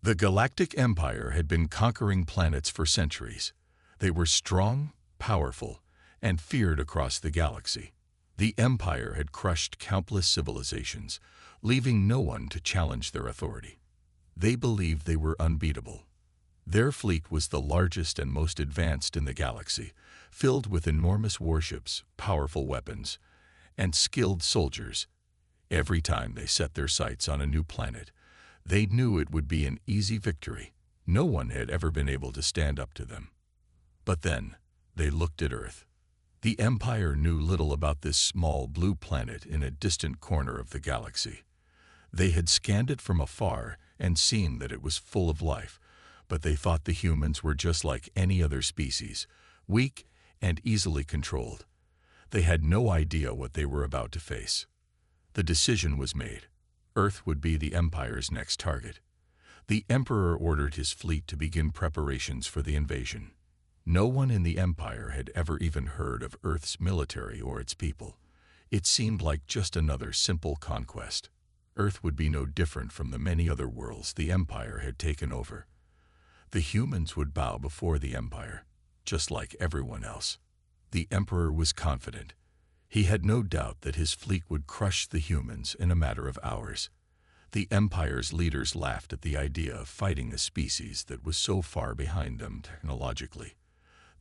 The Galactic Empire had been conquering planets for centuries. They were strong, powerful, and feared across the galaxy. The Empire had crushed countless civilizations, leaving no one to challenge their authority. They believed they were unbeatable. Their fleet was the largest and most advanced in the galaxy, filled with enormous warships, powerful weapons, and skilled soldiers. Every time they set their sights on a new planet, they knew it would be an easy victory. No one had ever been able to stand up to them. But then, they looked at Earth. The Empire knew little about this small blue planet in a distant corner of the galaxy. They had scanned it from afar and seen that it was full of life, but they thought the humans were just like any other species, weak and easily controlled. They had no idea what they were about to face. The decision was made. Earth would be the Empire's next target. The Emperor ordered his fleet to begin preparations for the invasion. No one in the Empire had ever even heard of Earth's military or its people. It seemed like just another simple conquest. Earth would be no different from the many other worlds the Empire had taken over. The humans would bow before the Empire, just like everyone else. The Emperor was confident. He had no doubt that his fleet would crush the humans in a matter of hours. The Empire's leaders laughed at the idea of fighting a species that was so far behind them technologically.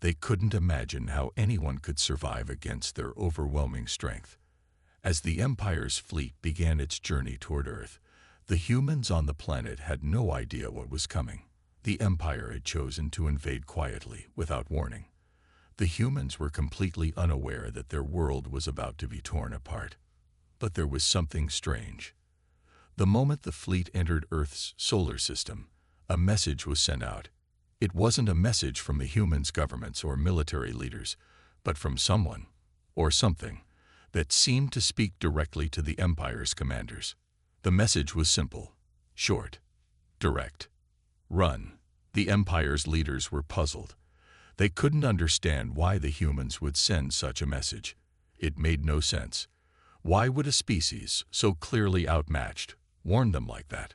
They couldn't imagine how anyone could survive against their overwhelming strength. As the Empire's fleet began its journey toward Earth, the humans on the planet had no idea what was coming. The Empire had chosen to invade quietly, without warning. The humans were completely unaware that their world was about to be torn apart. But there was something strange. The moment the fleet entered Earth's solar system, a message was sent out. It wasn't a message from the humans' governments or military leaders, but from someone, or something, that seemed to speak directly to the Empire's commanders. The message was simple, short, direct. Run. The Empire's leaders were puzzled. They couldn't understand why the humans would send such a message. It made no sense. Why would a species, so clearly outmatched, warn them like that?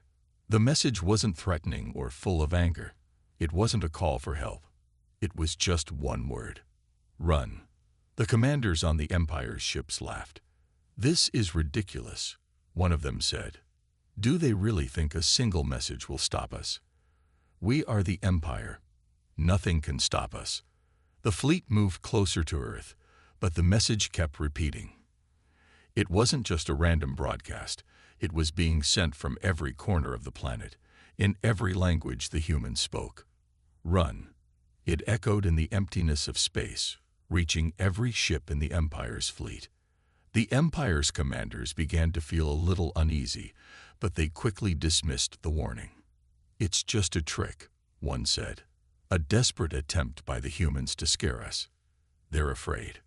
The message wasn't threatening or full of anger. It wasn't a call for help. It was just one word. Run. The commanders on the Empire's ships laughed. "This is ridiculous," one of them said. "Do they really think a single message will stop us? We are the Empire. Nothing can stop us." The fleet moved closer to Earth, but the message kept repeating. It wasn't just a random broadcast. It was being sent from every corner of the planet, in every language the humans spoke. Run. It echoed in the emptiness of space, reaching every ship in the Empire's fleet. The Empire's commanders began to feel a little uneasy, but they quickly dismissed the warning. "It's just a trick," one said. "A desperate attempt by the humans to scare us. They're afraid."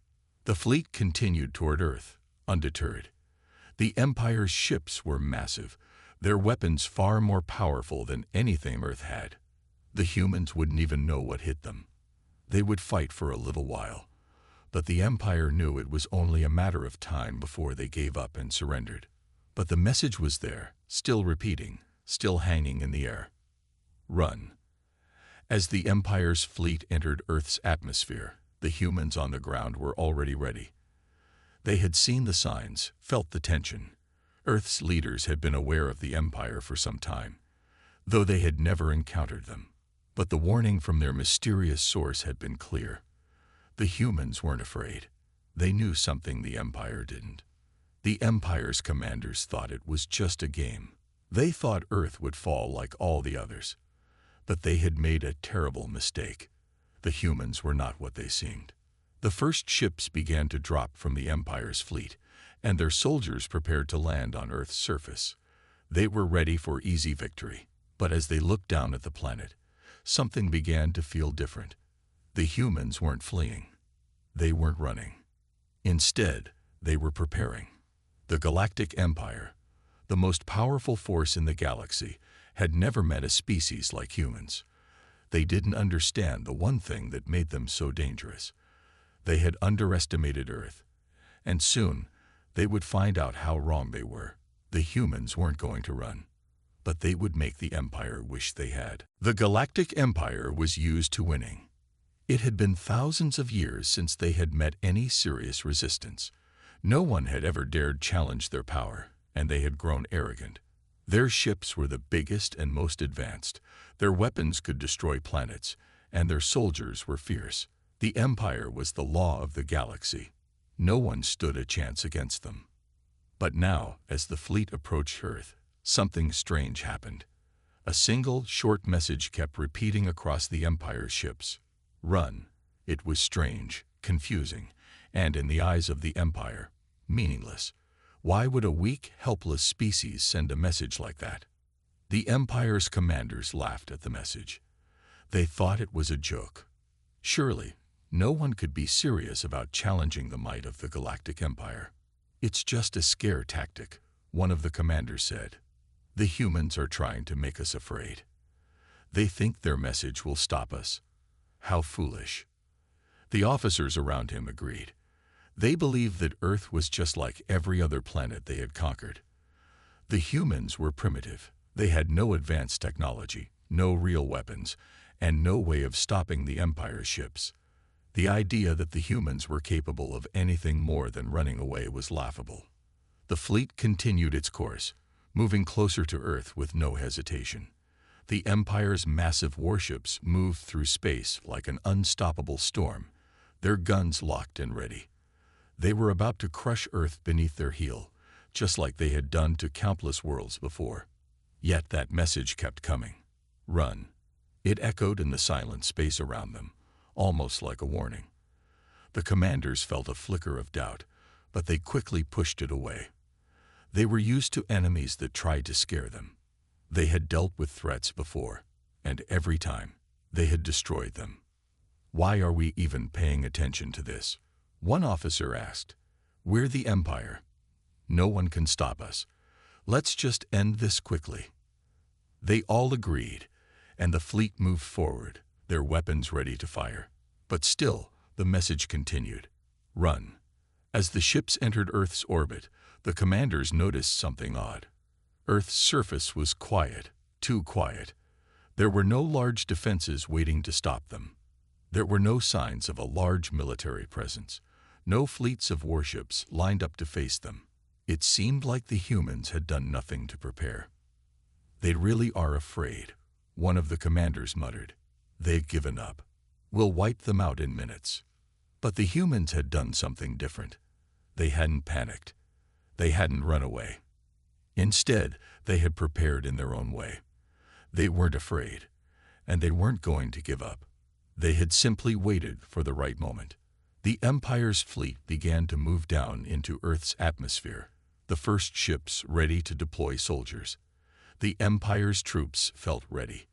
The fleet continued toward Earth, undeterred. The Empire's ships were massive, their weapons far more powerful than anything Earth had. The humans wouldn't even know what hit them. They would fight for a little while, but the Empire knew it was only a matter of time before they gave up and surrendered. But the message was there, still repeating, still hanging in the air. Run. As the Empire's fleet entered Earth's atmosphere, the humans on the ground were already ready. They had seen the signs, felt the tension. Earth's leaders had been aware of the Empire for some time, though they had never encountered them. But the warning from their mysterious source had been clear. The humans weren't afraid. They knew something the Empire didn't. The Empire's commanders thought it was just a game. They thought Earth would fall like all the others. But they had made a terrible mistake. The humans were not what they seemed. The first ships began to drop from the Empire's fleet, and their soldiers prepared to land on Earth's surface. They were ready for easy victory. But as they looked down at the planet, something began to feel different. The humans weren't fleeing. They weren't running. Instead, they were preparing. The Galactic Empire, the most powerful force in the galaxy, had never met a species like humans. They didn't understand the one thing that made them so dangerous. They had underestimated Earth, and soon they would find out how wrong they were. The humans weren't going to run. but they would make the Empire wish they had. The Galactic Empire was used to winning. It had been thousands of years since they had met any serious resistance. No one had ever dared challenge their power, and they had grown arrogant. Their ships were the biggest and most advanced. Their weapons could destroy planets, and their soldiers were fierce. The Empire was the law of the galaxy. No one stood a chance against them. But now, as the fleet approached Earth, something strange happened. A single, short message kept repeating across the Empire's ships. Run. It was strange, confusing, and in the eyes of the Empire, meaningless. Why would a weak, helpless species send a message like that? The Empire's commanders laughed at the message. They thought it was a joke. Surely, no one could be serious about challenging the might of the Galactic Empire. It's just a scare tactic, one of the commanders said. The humans are trying to make us afraid. They think their message will stop us. How foolish. The officers around him agreed. They believed that Earth was just like every other planet they had conquered. The humans were primitive. They had no advanced technology, no real weapons, and no way of stopping the Empire's ships. The idea that the humans were capable of anything more than running away was laughable. The fleet continued its course, moving closer to Earth with no hesitation. The Empire's massive warships moved through space like an unstoppable storm, their guns locked and ready. They were about to crush Earth beneath their heel, just like they had done to countless worlds before. Yet that message kept coming. Run. It echoed in the silent space around them, almost like a warning. The commanders felt a flicker of doubt, but they quickly pushed it away. They were used to enemies that tried to scare them. They had dealt with threats before, and every time, they had destroyed them. Why are we even paying attention to this? One officer asked. We're the Empire. No one can stop us. Let's just end this quickly. They all agreed, and the fleet moved forward, their weapons ready to fire. But still, the message continued. Run. As the ships entered Earth's orbit, the commanders noticed something odd. Earth's surface was quiet, too quiet. There were no large defenses waiting to stop them. There were no signs of a large military presence, no fleets of warships lined up to face them. It seemed like the humans had done nothing to prepare. They really are afraid, one of the commanders muttered. They've given up. We'll wipe them out in minutes. But the humans had done something different. They hadn't panicked. They hadn't run away. Instead, they had prepared in their own way. They weren't afraid, and they weren't going to give up. They had simply waited for the right moment. The Empire's fleet began to move down into Earth's atmosphere, the first ships ready to deploy soldiers. The Empire's troops felt ready.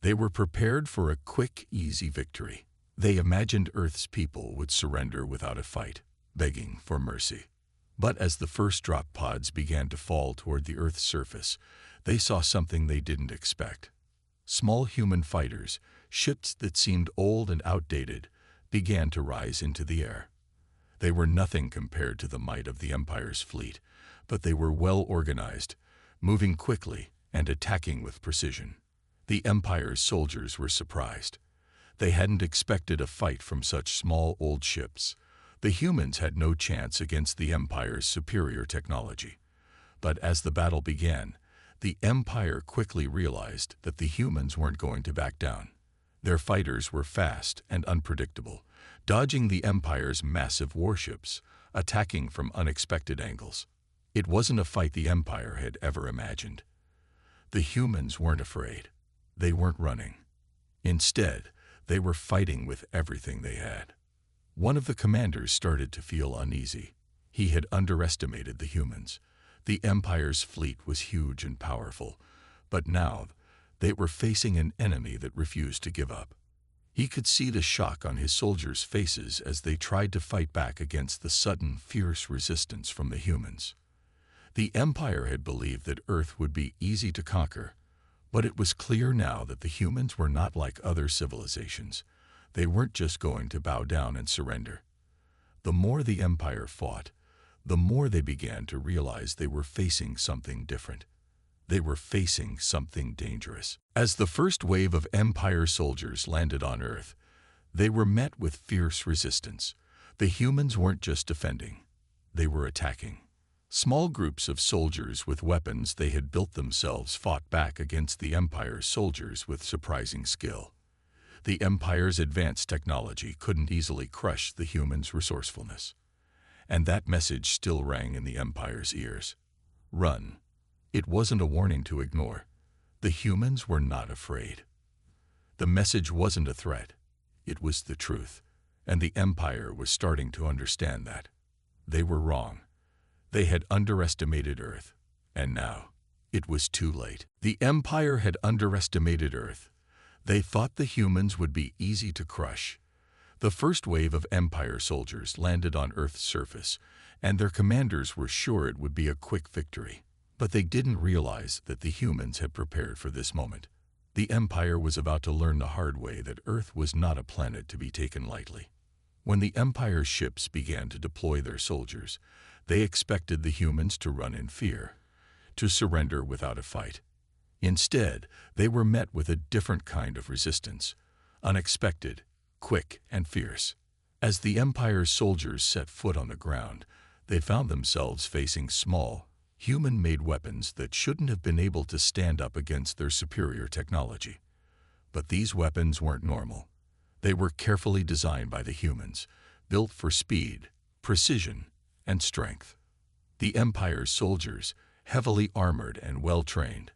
They were prepared for a quick, easy victory. They imagined Earth's people would surrender without a fight, begging for mercy. But as the first drop pods began to fall toward the Earth's surface, they saw something they didn't expect. Small human fighters, ships that seemed old and outdated, began to rise into the air. They were nothing compared to the might of the Empire's fleet, but they were well organized, moving quickly and attacking with precision. The Empire's soldiers were surprised. They hadn't expected a fight from such small old ships. The humans had no chance against the Empire's superior technology. But as the battle began, the Empire quickly realized that the humans weren't going to back down. Their fighters were fast and unpredictable, dodging the Empire's massive warships, attacking from unexpected angles. It wasn't a fight the Empire had ever imagined. The humans weren't afraid. They weren't running. Instead, they were fighting with everything they had. One of the commanders started to feel uneasy. He had underestimated the humans. The Empire's fleet was huge and powerful, but now they were facing an enemy that refused to give up. He could see the shock on his soldiers' faces as they tried to fight back against the sudden, fierce resistance from the humans. The Empire had believed that Earth would be easy to conquer, but it was clear now that the humans were not like other civilizations. They weren't just going to bow down and surrender. The more the Empire fought, the more they began to realize they were facing something different. They were facing something dangerous. As the first wave of Empire soldiers landed on Earth, they were met with fierce resistance. The humans weren't just defending, they were attacking. Small groups of soldiers with weapons they had built themselves fought back against the Empire's soldiers with surprising skill. The Empire's advanced technology couldn't easily crush the humans' resourcefulness. And that message still rang in the Empire's ears. Run. It wasn't a warning to ignore. The humans were not afraid. The message wasn't a threat. It was the truth. And the Empire was starting to understand that. They were wrong. They had underestimated Earth. And now, it was too late. The Empire had underestimated Earth. They thought the humans would be easy to crush. The first wave of Empire soldiers landed on Earth's surface, and their commanders were sure it would be a quick victory. But they didn't realize that the humans had prepared for this moment. The Empire was about to learn the hard way that Earth was not a planet to be taken lightly. When the Empire's ships began to deploy their soldiers, they expected the humans to run in fear, to surrender without a fight. Instead, they were met with a different kind of resistance, unexpected, quick, and fierce. As the Empire's soldiers set foot on the ground, they found themselves facing small, human-made weapons that shouldn't have been able to stand up against their superior technology. But these weapons weren't normal. They were carefully designed by the humans, built for speed, precision, and strength. The Empire's soldiers, heavily armored and well-trained,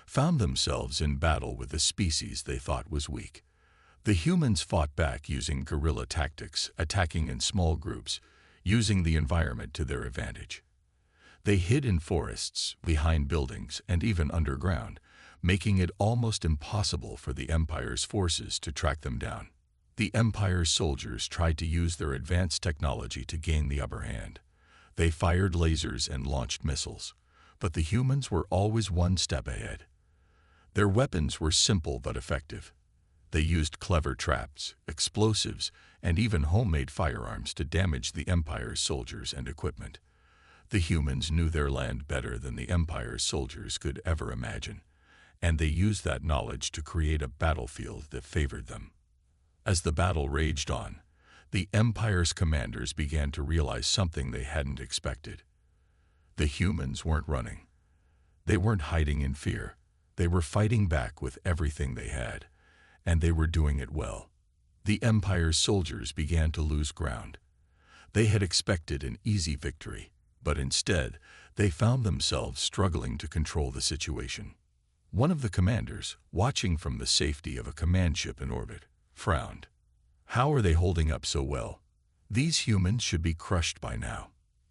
found themselves in battle with a species they thought was weak. The humans fought back using guerrilla tactics, attacking in small groups, using the environment to their advantage. They hid in forests, behind buildings, and even underground, making it almost impossible for the Empire's forces to track them down. The Empire's soldiers tried to use their advanced technology to gain the upper hand. They fired lasers and launched missiles, but the humans were always one step ahead. Their weapons were simple but effective. They used clever traps, explosives, and even homemade firearms to damage the Empire's soldiers and equipment. The humans knew their land better than the Empire's soldiers could ever imagine, and they used that knowledge to create a battlefield that favored them. As the battle raged on, the Empire's commanders began to realize something they hadn't expected. The humans weren't running. They weren't hiding in fear. They were fighting back with everything they had, and they were doing it well. The Empire's soldiers began to lose ground. They had expected an easy victory, but instead, they found themselves struggling to control the situation. One of the commanders, watching from the safety of a command ship in orbit, frowned. How are they holding up so well? These humans should be crushed by now.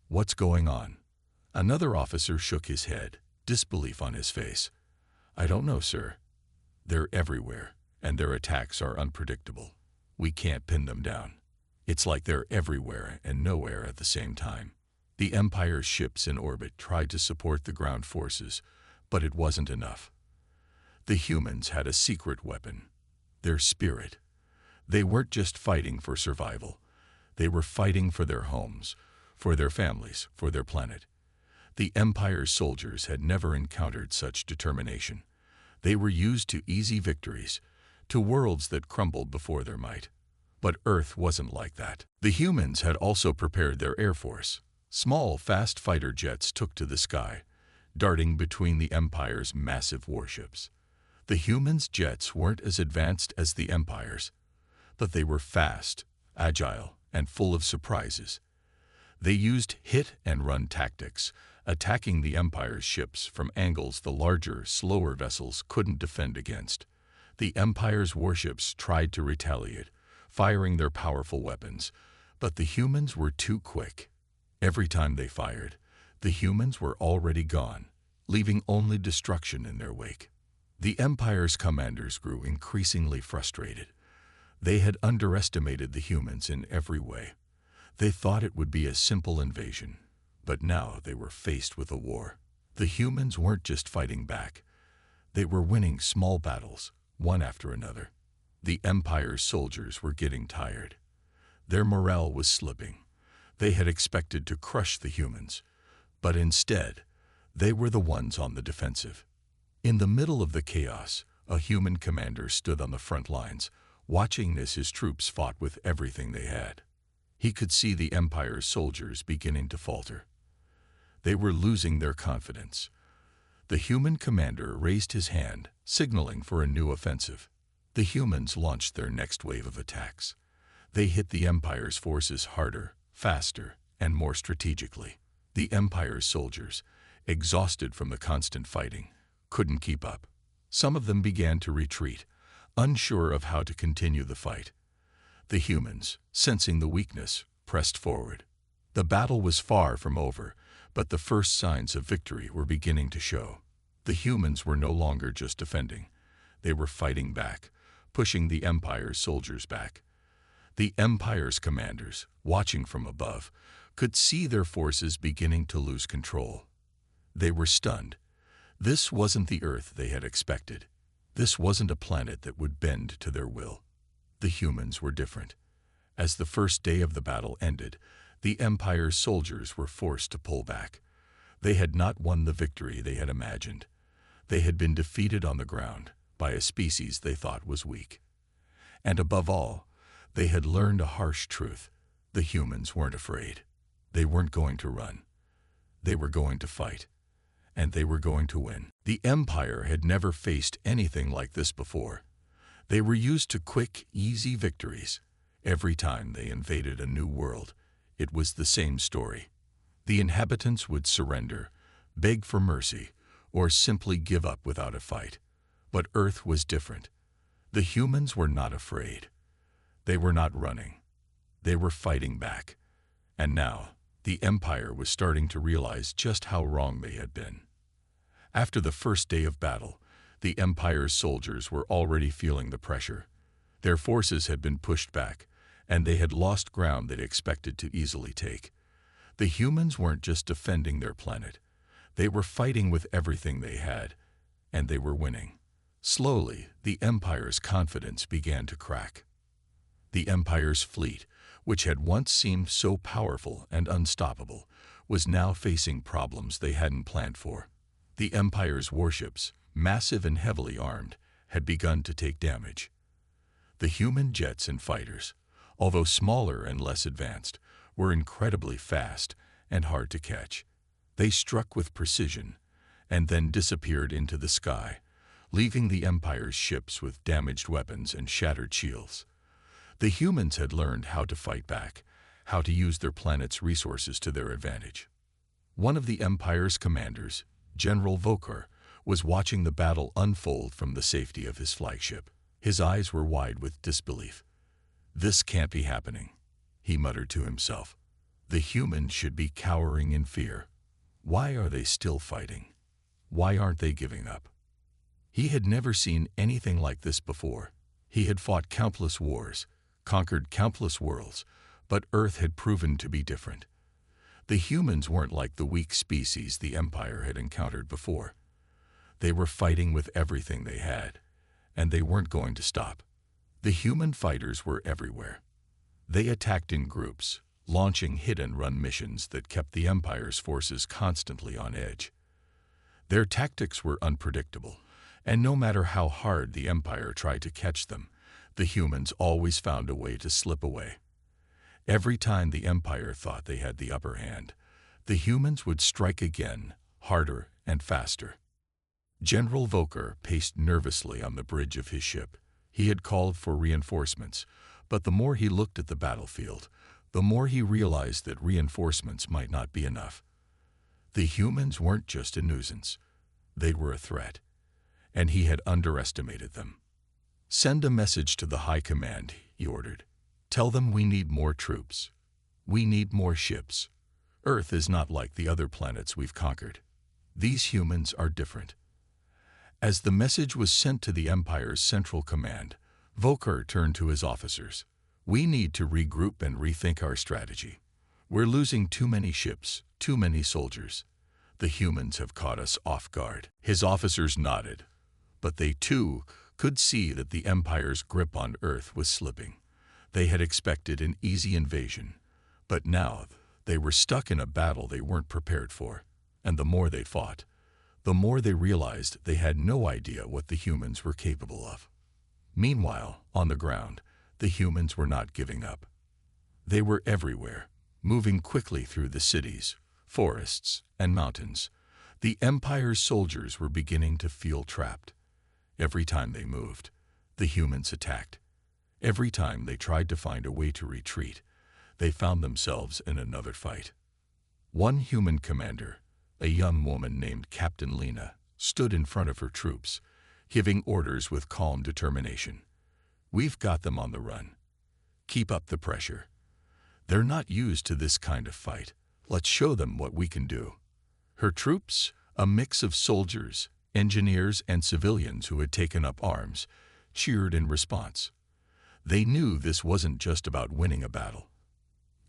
What's going on? Another officer shook his head, disbelief on his face. I don't know, sir. They're everywhere, and their attacks are unpredictable. We can't pin them down. It's like they're everywhere and nowhere at the same time. The Empire's ships in orbit tried to support the ground forces, but it wasn't enough. The humans had a secret weapon, their spirit. They weren't just fighting for survival. They were fighting for their homes, for their families, for their planet. The Empire's soldiers had never encountered such determination. They were used to easy victories, to worlds that crumbled before their might. But Earth wasn't like that. The humans had also prepared their air force. Small, fast fighter jets took to the sky, darting between the Empire's massive warships. The humans' jets weren't as advanced as the Empire's, but they were fast, agile, and full of surprises. They used hit-and-run tactics, attacking the Empire's ships from angles the larger, slower vessels couldn't defend against. The Empire's warships tried to retaliate, firing their powerful weapons, but the humans were too quick. Every time they fired, the humans were already gone, leaving only destruction in their wake. The Empire's commanders grew increasingly frustrated. They had underestimated the humans in every way. They thought it would be a simple invasion, but now they were faced with a war. The humans weren't just fighting back. They were winning small battles, one after another. The Empire's soldiers were getting tired. Their morale was slipping. They had expected to crush the humans, but instead, they were the ones on the defensive. In the middle of the chaos, a human commander stood on the front lines, watching as his troops fought with everything they had. He could see the Empire's soldiers beginning to falter. They were losing their confidence. The human commander raised his hand, signaling for a new offensive. The humans launched their next wave of attacks. They hit the Empire's forces harder, faster, and more strategically. The Empire's soldiers, exhausted from the constant fighting, couldn't keep up. Some of them began to retreat, unsure of how to continue the fight. The humans, sensing the weakness, pressed forward. The battle was far from over, but the first signs of victory were beginning to show. The humans were no longer just defending. They were fighting back, pushing the Empire's soldiers back. The Empire's commanders, watching from above, could see their forces beginning to lose control. They were stunned. This wasn't the Earth they had expected. This wasn't a planet that would bend to their will. The humans were different. As the first day of the battle ended, the Empire's soldiers were forced to pull back. They had not won the victory they had imagined. They had been defeated on the ground by a species they thought was weak. And above all, they had learned a harsh truth. The humans weren't afraid. They weren't going to run. They were going to fight. And they were going to win. The Empire had never faced anything like this before. They were used to quick, easy victories. Every time they invaded a new world, it was the same story. The inhabitants would surrender, beg for mercy, or simply give up without a fight. But Earth was different. The humans were not afraid. They were not running. They were fighting back. And now, the Empire was starting to realize just how wrong they had been. After the first day of battle, the Empire's soldiers were already feeling the pressure. Their forces had been pushed back, and they had lost ground they'd expected to easily take. The humans weren't just defending their planet. They were fighting with everything they had, and they were winning. Slowly, the Empire's confidence began to crack. The Empire's fleet, which had once seemed so powerful and unstoppable, was now facing problems they hadn't planned for. The Empire's warships, massive and heavily armed, had begun to take damage. The human jets and fighters, although smaller and less advanced, were incredibly fast and hard to catch. They struck with precision and then disappeared into the sky, leaving the Empire's ships with damaged weapons and shattered shields. The humans had learned how to fight back, how to use their planet's resources to their advantage. One of the Empire's commanders, General Vokar, was watching the battle unfold from the safety of his flagship. His eyes were wide with disbelief. "This can't be happening," he muttered to himself. "The humans should be cowering in fear. Why are they still fighting? Why aren't they giving up?" He had never seen anything like this before. He had fought countless wars, conquered countless worlds, but Earth had proven to be different. The humans weren't like the weak species the Empire had encountered before. They were fighting with everything they had, and they weren't going to stop. The human fighters were everywhere. They attacked in groups, launching hit-and-run missions that kept the Empire's forces constantly on edge. Their tactics were unpredictable, and no matter how hard the Empire tried to catch them, the humans always found a way to slip away. Every time the Empire thought they had the upper hand, the humans would strike again, harder and faster. General Vokar paced nervously on the bridge of his ship. He had called for reinforcements, but the more he looked at the battlefield, the more he realized that reinforcements might not be enough. The humans weren't just a nuisance. They were a threat, and he had underestimated them. "Send a message to the High Command," he ordered. "Tell them we need more troops. We need more ships. Earth is not like the other planets we've conquered. These humans are different." As the message was sent to the Empire's central command, Vokar turned to his officers. "We need to regroup and rethink our strategy. We're losing too many ships, too many soldiers. The humans have caught us off guard." His officers nodded, but they too could see that the Empire's grip on Earth was slipping. They had expected an easy invasion, but now they were stuck in a battle they weren't prepared for, and the more they fought, the more they realized they had no idea what the humans were capable of. Meanwhile, on the ground, the humans were not giving up. They were everywhere, moving quickly through the cities, forests, and mountains. The Empire's soldiers were beginning to feel trapped. Every time they moved, the humans attacked. Every time they tried to find a way to retreat, they found themselves in another fight. One human commander, a young woman named Captain Lena, stood in front of her troops, giving orders with calm determination. "We've got them on the run. Keep up the pressure. They're not used to this kind of fight. Let's show them what we can do." Her troops, a mix of soldiers, engineers, and civilians who had taken up arms, cheered in response. They knew this wasn't just about winning a battle.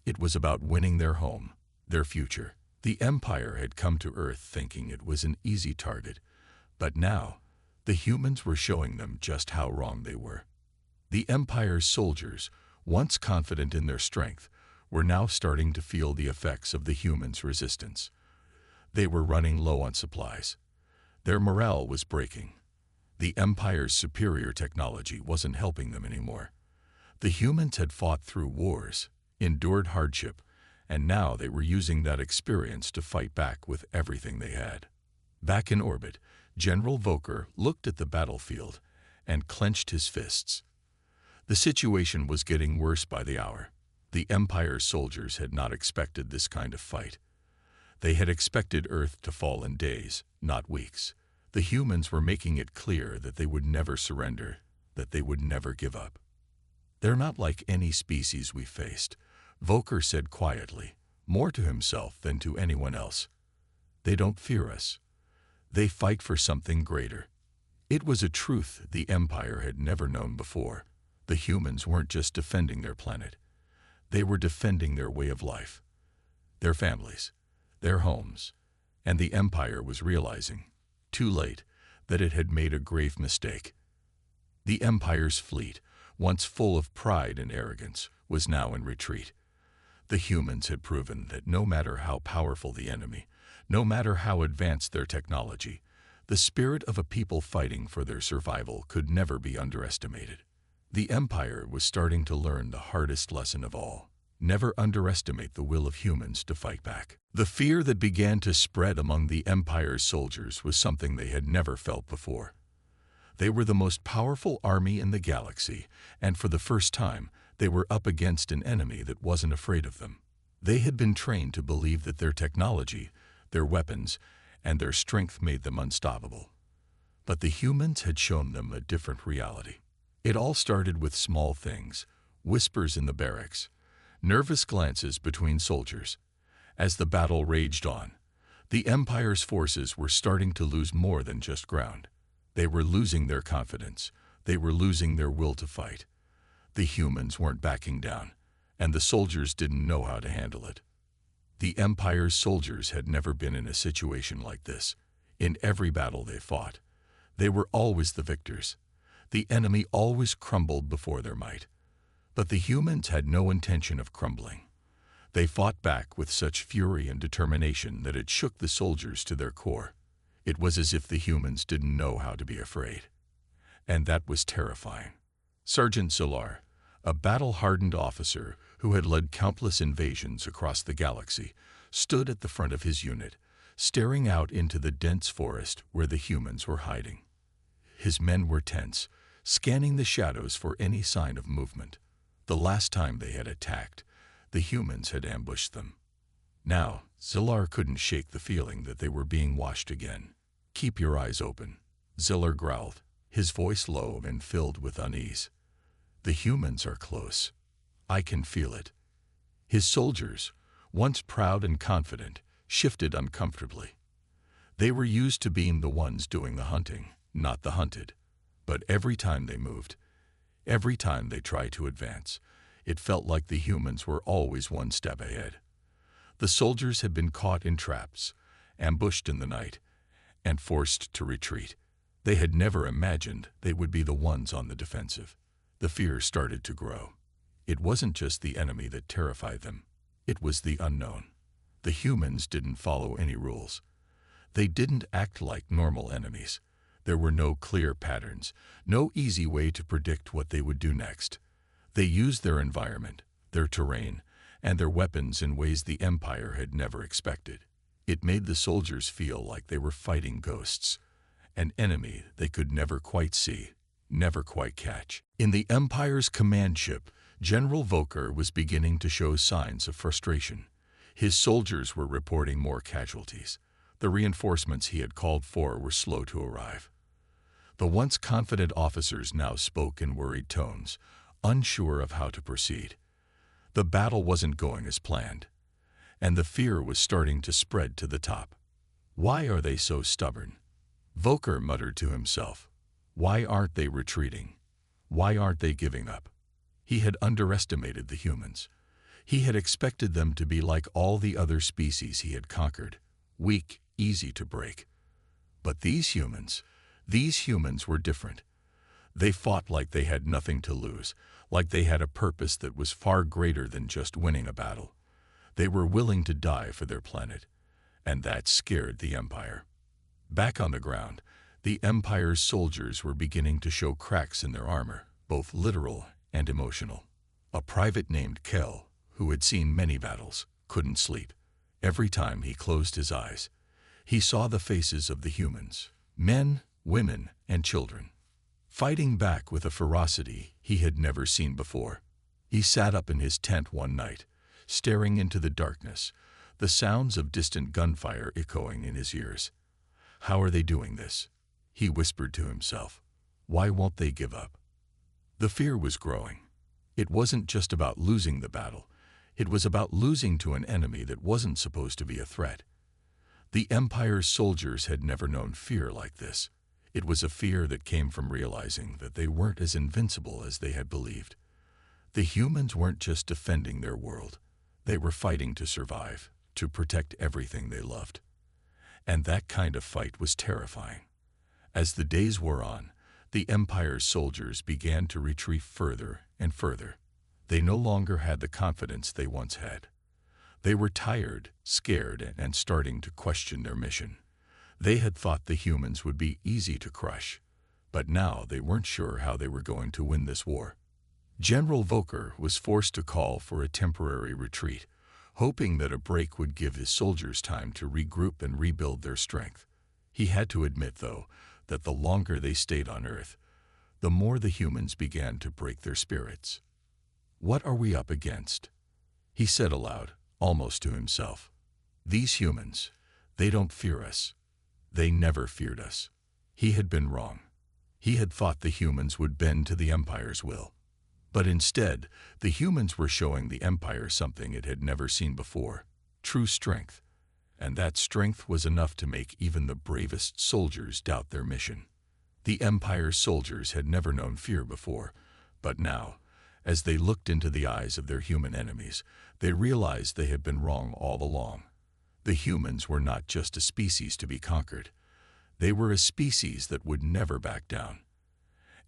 It was about winning their home, their future. The Empire had come to Earth thinking it was an easy target, but now the humans were showing them just how wrong they were. The Empire's soldiers, once confident in their strength, were now starting to feel the effects of the humans' resistance. They were running low on supplies. Their morale was breaking. The Empire's superior technology wasn't helping them anymore. The humans had fought through wars, endured hardship, and now they were using that experience to fight back with everything they had. Back in orbit, General Volker looked at the battlefield and clenched his fists. The situation was getting worse by the hour. The Empire's soldiers had not expected this kind of fight. They had expected Earth to fall in days, not weeks. The humans were making it clear that they would never surrender, that they would never give up. "They're not like any species we faced," Volker said quietly, more to himself than to anyone else. "They don't fear us. They fight for something greater." It was a truth the Empire had never known before. The humans weren't just defending their planet. They were defending their way of life, their families, their homes, and the Empire was realizing, too late, that it had made a grave mistake. The Empire's fleet, once full of pride and arrogance, was now in retreat. The humans had proven that no matter how powerful the enemy, no matter how advanced their technology, the spirit of a people fighting for their survival could never be underestimated. The Empire was starting to learn the hardest lesson of all: never underestimate the will of humans to fight back. The fear that began to spread among the Empire's soldiers was something they had never felt before. They were the most powerful army in the galaxy, and for the first time, they were up against an enemy that wasn't afraid of them. They had been trained to believe that their technology, their weapons, and their strength made them unstoppable. But the humans had shown them a different reality. It all started with small things: whispers in the barracks, nervous glances between soldiers. As the battle raged on, the Empire's forces were starting to lose more than just ground. They were losing their confidence. They were losing their will to fight. The humans weren't backing down, and the soldiers didn't know how to handle it. The Empire's soldiers had never been in a situation like this. In every battle they fought, they were always the victors. The enemy always crumbled before their might. But the humans had no intention of crumbling. They fought back with such fury and determination that it shook the soldiers to their core. It was as if the humans didn't know how to be afraid. And that was terrifying. Sergeant Solar, a battle-hardened officer who had led countless invasions across the galaxy, stood at the front of his unit, staring out into the dense forest where the humans were hiding. His men were tense, scanning the shadows for any sign of movement. The last time they had attacked, the humans had ambushed them. Now, Zillar couldn't shake the feeling that they were being watched again. "Keep your eyes open," Zillar growled, his voice low and filled with unease. "The humans are close. I can feel it." His soldiers, once proud and confident, shifted uncomfortably. They were used to being the ones doing the hunting, not the hunted. But every time they moved, every time they tried to advance, it felt like the humans were always one step ahead. The soldiers had been caught in traps, ambushed in the night, and forced to retreat. They had never imagined they would be the ones on the defensive. The fear started to grow. It wasn't just the enemy that terrified them. It was the unknown. The humans didn't follow any rules. They didn't act like normal enemies. There were no clear patterns, no easy way to predict what they would do next. They used their environment, their terrain, and their weapons in ways the Empire had never expected. It made the soldiers feel like they were fighting ghosts, an enemy they could never quite see, never quite catch. In the Empire's command ship, General Volker was beginning to show signs of frustration. His soldiers were reporting more casualties. The reinforcements he had called for were slow to arrive. The once confident officers now spoke in worried tones, unsure of how to proceed. The battle wasn't going as planned, and the fear was starting to spread to the top. Why are they so stubborn? Volker muttered to himself. Why aren't they retreating? Why aren't they giving up? He had underestimated the humans. He had expected them to be like all the other species he had conquered, weak, easy to break. But these humans were different. They fought like they had nothing to lose, like they had a purpose that was far greater than just winning a battle. They were willing to die for their planet, and that scared the Empire. Back on the ground, the Empire's soldiers were beginning to show cracks in their armor, both literal and emotional. A private named Kell, who had seen many battles, couldn't sleep. Every time he closed his eyes, he saw the faces of the humans, men, women, and children, fighting back with a ferocity he had never seen before. He sat up in his tent one night, staring into the darkness, the sounds of distant gunfire echoing in his ears. How are they doing this? He whispered to himself. Why won't they give up? The fear was growing. It wasn't just about losing the battle. It was about losing to an enemy that wasn't supposed to be a threat. The Empire's soldiers had never known fear like this. It was a fear that came from realizing that they weren't as invincible as they had believed. The humans weren't just defending their world. They were fighting to survive, to protect everything they loved. And that kind of fight was terrifying. As the days wore on, the Empire's soldiers began to retreat further and further. They no longer had the confidence they once had. They were tired, scared, and starting to question their mission. They had thought the humans would be easy to crush, but now they weren't sure how they were going to win this war. General Volker was forced to call for a temporary retreat, hoping that a break would give his soldiers time to regroup and rebuild their strength. He had to admit, though, that the longer they stayed on Earth, the more the humans began to break their spirits. What are we up against? He said aloud, almost to himself. These humans, they don't fear us. They never feared us. He had been wrong. He had thought the humans would bend to the Empire's will. But instead, the humans were showing the Empire something it had never seen before, true strength. And that strength was enough to make even the bravest soldiers doubt their mission. The Empire's soldiers had never known fear before, but now, as they looked into the eyes of their human enemies, they realized they had been wrong all along. The humans were not just a species to be conquered. They were a species that would never back down.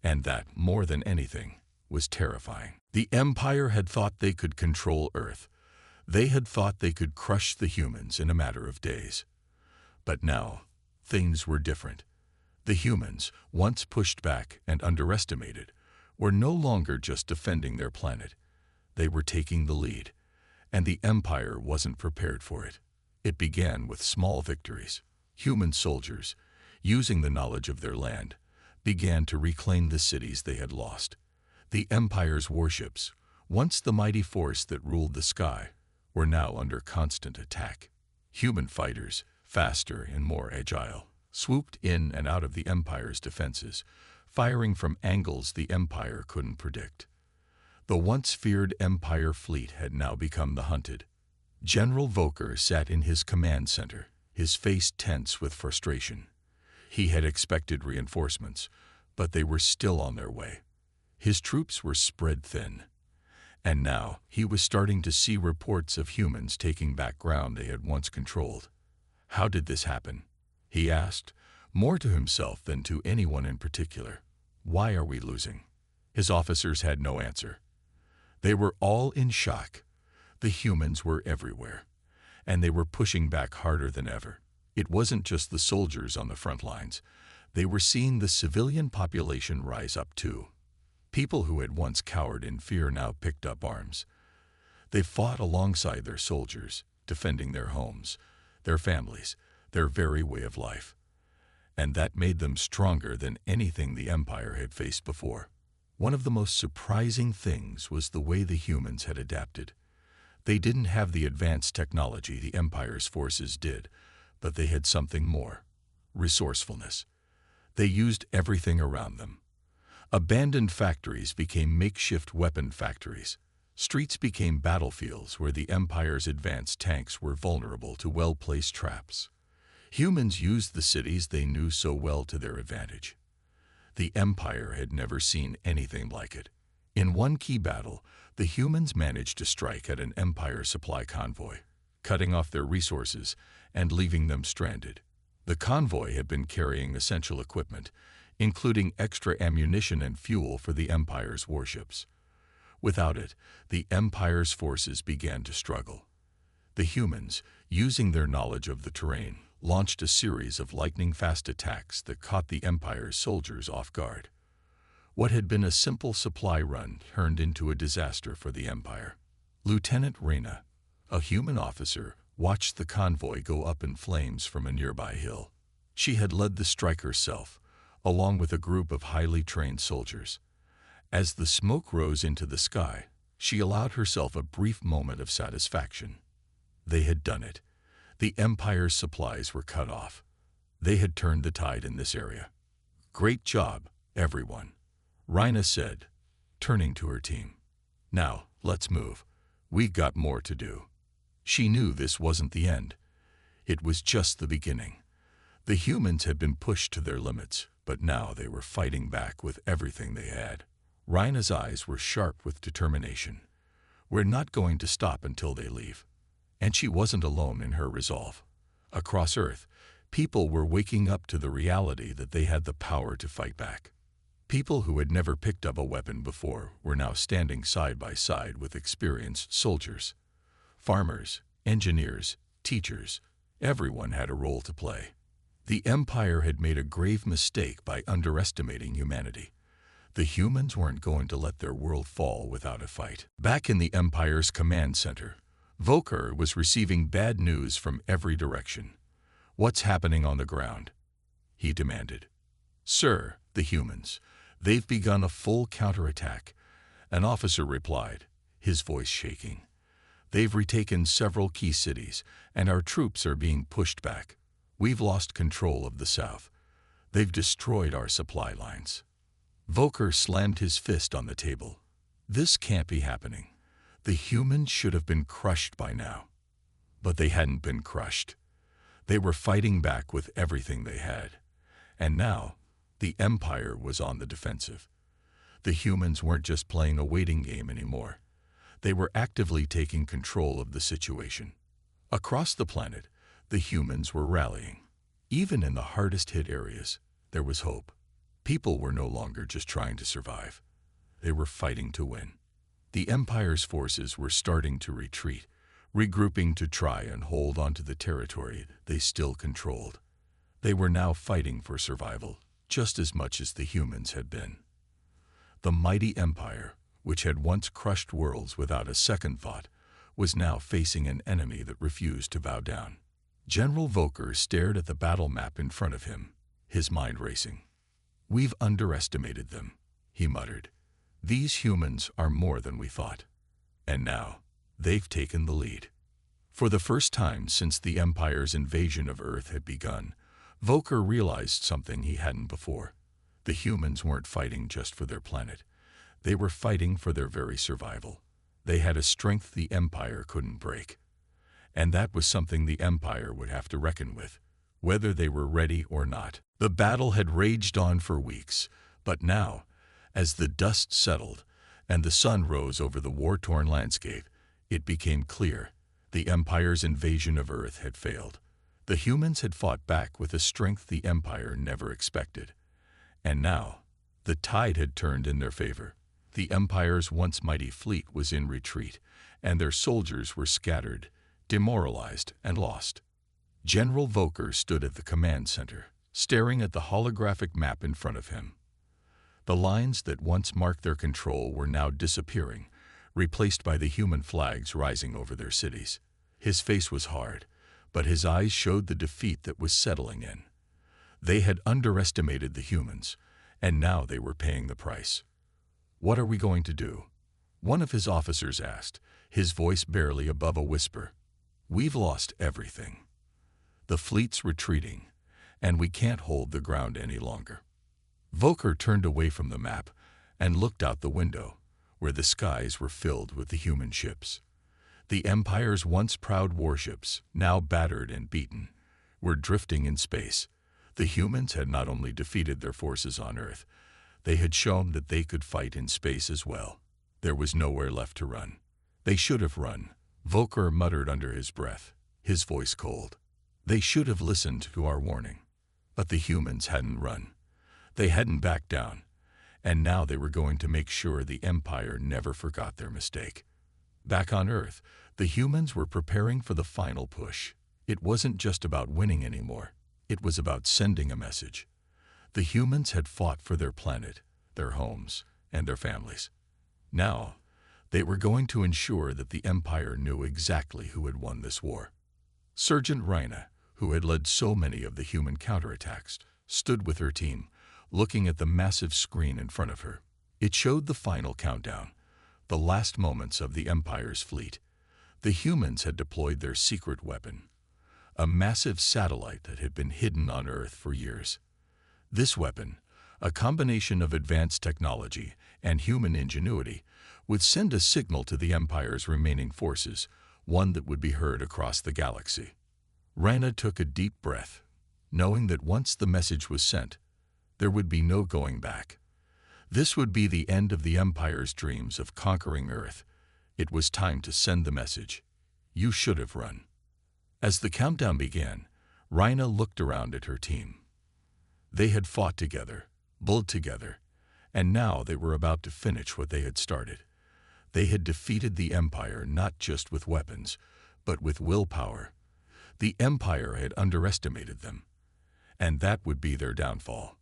And that, more than anything, was terrifying. The Empire had thought they could control Earth. They had thought they could crush the humans in a matter of days. But now, things were different. The humans, once pushed back and underestimated, were no longer just defending their planet. They were taking the lead, and the Empire wasn't prepared for it. It began with small victories. Human soldiers, using the knowledge of their land, began to reclaim the cities they had lost. The Empire's warships, once the mighty force that ruled the sky, were now under constant attack. Human fighters, faster and more agile, swooped in and out of the Empire's defenses, firing from angles the Empire couldn't predict. The once feared Empire fleet had now become the hunted. General Volker sat in his command center, his face tense with frustration. He had expected reinforcements, but they were still on their way. His troops were spread thin, and now he was starting to see reports of humans taking back ground they had once controlled. How did this happen? He asked, more to himself than to anyone in particular. Why are we losing? His officers had no answer. They were all in shock. The humans were everywhere, and they were pushing back harder than ever. It wasn't just the soldiers on the front lines. They were seeing the civilian population rise up too. People who had once cowered in fear now picked up arms. They fought alongside their soldiers, defending their homes, their families, their very way of life. And that made them stronger than anything the Empire had faced before. One of the most surprising things was the way the humans had adapted. They didn't have the advanced technology the Empire's forces did, but they had something more: resourcefulness. They used everything around them. Abandoned factories became makeshift weapon factories. Streets became battlefields where the Empire's advanced tanks were vulnerable to well-placed traps. Humans used the cities they knew so well to their advantage. The Empire had never seen anything like it. In one key battle, the humans managed to strike at an Empire supply convoy, cutting off their resources and leaving them stranded. The convoy had been carrying essential equipment, including extra ammunition and fuel for the Empire's warships. Without it, the Empire's forces began to struggle. The humans, using their knowledge of the terrain, launched a series of lightning-fast attacks that caught the Empire's soldiers off guard. What had been a simple supply run turned into a disaster for the Empire. Lieutenant Reyna, a human officer, watched the convoy go up in flames from a nearby hill. She had led the strike herself, along with a group of highly trained soldiers. As the smoke rose into the sky, she allowed herself a brief moment of satisfaction. They had done it. The Empire's supplies were cut off. They had turned the tide in this area. "Great job, everyone," Reyna said, turning to her team. "Now, let's move. We've got more to do." She knew this wasn't the end. It was just the beginning. The humans had been pushed to their limits, but now they were fighting back with everything they had. Reyna's eyes were sharp with determination. "We're not going to stop until they leave." And she wasn't alone in her resolve. Across Earth, people were waking up to the reality that they had the power to fight back. People who had never picked up a weapon before were now standing side by side with experienced soldiers. Farmers, engineers, teachers, everyone had a role to play. The Empire had made a grave mistake by underestimating humanity. The humans weren't going to let their world fall without a fight. Back in the Empire's command center, Volker was receiving bad news from every direction. "What's happening on the ground?" he demanded. "Sir, the humans. They've begun a full counterattack," an officer replied, his voice shaking. "They've retaken several key cities, and our troops are being pushed back. We've lost control of the south. They've destroyed our supply lines." Volker slammed his fist on the table. "This can't be happening. The humans should have been crushed by now." But they hadn't been crushed. They were fighting back with everything they had. And now, the Empire was on the defensive. The humans weren't just playing a waiting game anymore. They were actively taking control of the situation. Across the planet, the humans were rallying. Even in the hardest-hit areas, there was hope. People were no longer just trying to survive. They were fighting to win. The Empire's forces were starting to retreat, regrouping to try and hold onto the territory they still controlled. They were now fighting for survival, just as much as the humans had been. The mighty Empire, which had once crushed worlds without a second thought, was now facing an enemy that refused to bow down. General Volker stared at the battle map in front of him, his mind racing. "We've underestimated them," he muttered. "These humans are more than we thought. And now, they've taken the lead." For the first time since the Empire's invasion of Earth had begun, Volker realized something he hadn't before. The humans weren't fighting just for their planet. They were fighting for their very survival. They had a strength the Empire couldn't break. And that was something the Empire would have to reckon with, whether they were ready or not. The battle had raged on for weeks, but now, as the dust settled and the sun rose over the war-torn landscape, it became clear the Empire's invasion of Earth had failed. The humans had fought back with a strength the Empire never expected. And now, the tide had turned in their favor. The Empire's once mighty fleet was in retreat, and their soldiers were scattered, demoralized, and lost. General Volker stood at the command center, staring at the holographic map in front of him. The lines that once marked their control were now disappearing, replaced by the human flags rising over their cities. His face was hard, but his eyes showed the defeat that was settling in. They had underestimated the humans, and now they were paying the price. "What are we going to do?" one of his officers asked, his voice barely above a whisper. "We've lost everything. The fleet's retreating, and we can't hold the ground any longer." Volker turned away from the map and looked out the window, where the skies were filled with the human ships. The Empire's once proud warships, now battered and beaten, were drifting in space. The humans had not only defeated their forces on Earth, they had shown that they could fight in space as well. There was nowhere left to run. "They should have run," Volker muttered under his breath, his voice cold. "They should have listened to our warning." But the humans hadn't run. They hadn't backed down, and now they were going to make sure the Empire never forgot their mistake. Back on Earth, the humans were preparing for the final push. It wasn't just about winning anymore. It was about sending a message. The humans had fought for their planet, their homes, and their families. Now, they were going to ensure that the Empire knew exactly who had won this war. Sergeant Rhina, who had led so many of the human counterattacks, stood with her team, looking at the massive screen in front of her. It showed the final countdown, the last moments of the Empire's fleet. The humans had deployed their secret weapon, a massive satellite that had been hidden on Earth for years. This weapon, a combination of advanced technology and human ingenuity, would send a signal to the Empire's remaining forces, one that would be heard across the galaxy. Rhina took a deep breath, knowing that once the message was sent, there would be no going back. This would be the end of the Empire's dreams of conquering Earth. It was time to send the message. You should have run. As the countdown began, Rhina looked around at her team. They had fought together, built together, and now they were about to finish what they had started. They had defeated the Empire not just with weapons, but with willpower. The Empire had underestimated them, and that would be their downfall.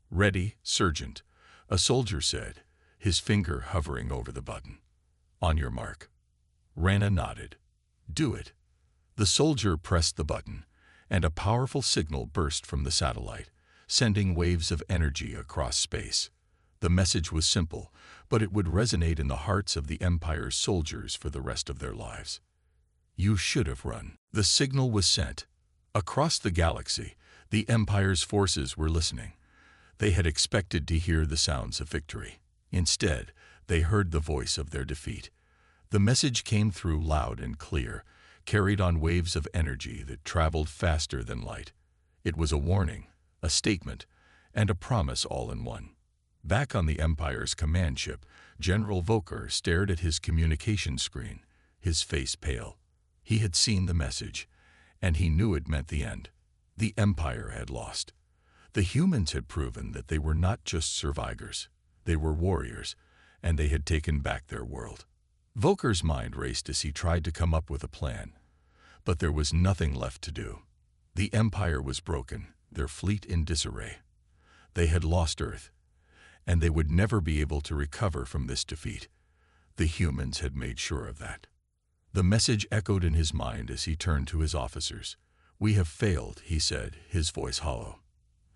"Ready, Sergeant," a soldier said, his finger hovering over the button. "On your mark." Rhina nodded. "Do it." The soldier pressed the button, and a powerful signal burst from the satellite, sending waves of energy across space. The message was simple, but it would resonate in the hearts of the Empire's soldiers for the rest of their lives. You should have run. The signal was sent. Across the galaxy, the Empire's forces were listening. They had expected to hear the sounds of victory. Instead, they heard the voice of their defeat. The message came through loud and clear, carried on waves of energy that traveled faster than light. It was a warning, a statement, and a promise all in one. Back on the Empire's command ship, General Volker stared at his communication screen, his face pale. He had seen the message, and he knew it meant the end. The Empire had lost. The humans had proven that they were not just survivors. They were warriors, and they had taken back their world. Volker's mind raced as he tried to come up with a plan. But there was nothing left to do. The Empire was broken, their fleet in disarray. They had lost Earth, and they would never be able to recover from this defeat. The humans had made sure of that. The message echoed in his mind as he turned to his officers. "We have failed," he said, his voice hollow.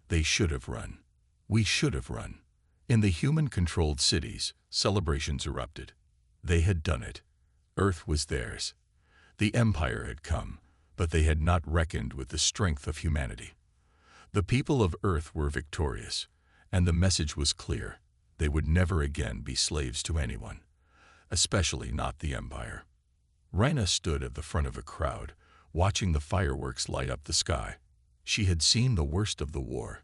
"They should have run. We should have run." In the human-controlled cities, celebrations erupted. They had done it. Earth was theirs. The Empire had come, but they had not reckoned with the strength of humanity. The people of Earth were victorious, and the message was clear. They would never again be slaves to anyone, especially not the Empire. Rhina stood at the front of a crowd, watching the fireworks light up the sky. She had seen the worst of the war,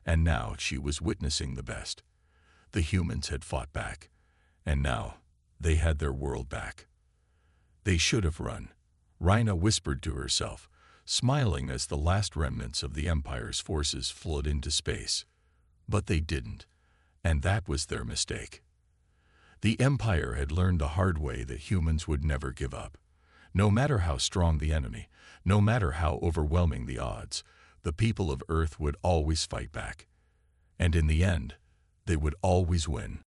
and now she was witnessing the best. The humans had fought back, and now they had their world back. They should have run, Rhina whispered to herself, smiling as the last remnants of the Empire's forces flowed into space. But they didn't, and that was their mistake. The Empire had learned the hard way that humans would never give up. No matter how strong the enemy, no matter how overwhelming the odds, the people of Earth would always fight back. And in the end, they would always win.